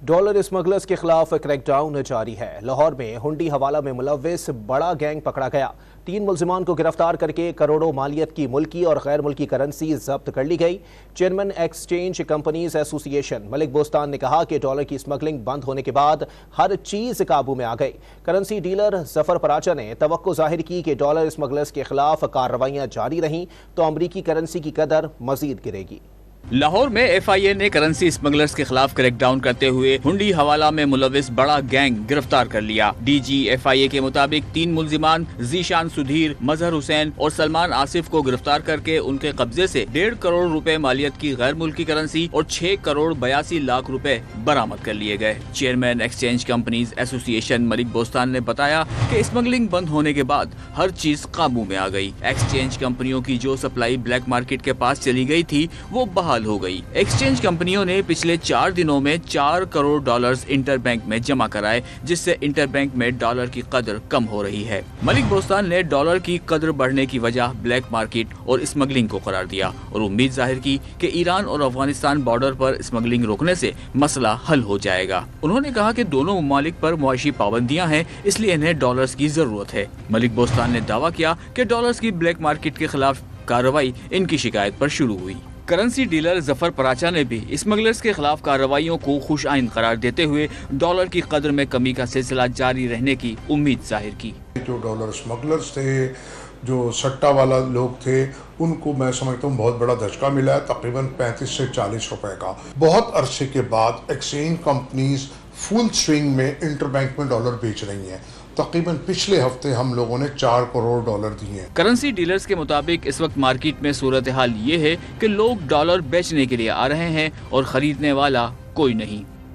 Dollar smugglers के खिलाफ crackdown जारी है। लाहौर में हुंडी हवाला में मुलव्विस बड़ा गैंग पकड़ा गया। 3 मुल्जिमान को गिरफ्तार करके करोड़ों मालियत की मुल्की और गैर मुल्की करेंसी जब्त कर ली गई। Chairman exchange companies association Malik Bostan ने कहा कि डॉलर की स्मगलिंग बंद होने के बाद हर चीज काबू में आ गई। करेंसी डीलर जफर पराचा ने तवक्को जाहिर की कि डॉलर स्मगलर्स के खिलाफ कार्रवाइयां जारी रहीं तो अमरीकी करेंसी की कदर मजीद गिरेगी। लाहौर में एफआईए ने करेंसी स्मगलर्स के खिलाफ क्रैकडाउन करते हुए हुंडी हवाला में मुलव्विस बड़ा गैंग गिरफ्तार कर लिया। डीजी एफआईए के मुताबिक 3 मुल्जिमान जीशान सुधीर, मजहर हुसैन और सलमान आसिफ को गिरफ्तार करके उनके कब्जे से 1.5 करोड़ रुपए मालियत की गैर मुल्की करेंसी और 6 करोड़ 82 लाख रुपए बरामद कर लिए गए। Chairman exchange companies association Malik Bostan ने बताया कि स्मगलिंग बंद होने के बाद हर चीज काबू में आ गई। एक्सचेंज कंपनियों की जो सप्लाई ब्लैक मार्केट के पास चली गई थी वो बहाल हो गई। एक्सचेंज कंपनियों ने पिछले 4 दिनों में 4 करोड़ डॉलर्स इंटरबैंक में जमा कराए, जिससे इंटरबैंक में डॉलर की कदर कम हो रही है। मलिक बोस्तान ने डॉलर की कदर बढ़ने की वजह ब्लैक मार्केट और स्मगलिंग को करार दिया और उम्मीद जाहिर की कि ईरान और अफगानिस्तान बॉर्डर पर स्मगलिंग रोकने से मसला हल हो जाएगा। उन्होंने कहा कि दोनों ममालिक पर मुआशी पाबंदियां हैं, इसलिए इन्हें डॉलर्स की जरूरत है। मलिक बोस्तान ने दावा किया कि डॉलर्स की ब्लैक मार्केट के खिलाफ कार्रवाई इनकी शिकायत पर शुरू हुई। करेंसी डीलर जफर पराचा ने भी स्मगलर्स के खिलाफ कार्रवाइयों को खुश आइंद करार देते हुए डॉलर की कदर में कमी का सिलसिला जारी रहने की उम्मीद जाहिर की। जो डॉलर स्मगलर्स थे, जो सट्टा वाला लोग थे, उनको मैं समझता हूँ बहुत बड़ा धचका मिला है, तकरीबन 35 से 40 रुपए का। बहुत अरसे के बाद एक्सचेंज कंपनीज फुल स्विंग में इंटरबैंक में डॉलर बेच रही हैं। तकरीबन पिछले हफ्ते हम लोगों ने 4 करोड़ डॉलर दिए। करेंसी डीलर्स के मुताबिक इस वक्त मार्केट में सूरत हाल ये है कि लोग डॉलर बेचने के लिए आ रहे हैं और खरीदने वाला कोई नहीं।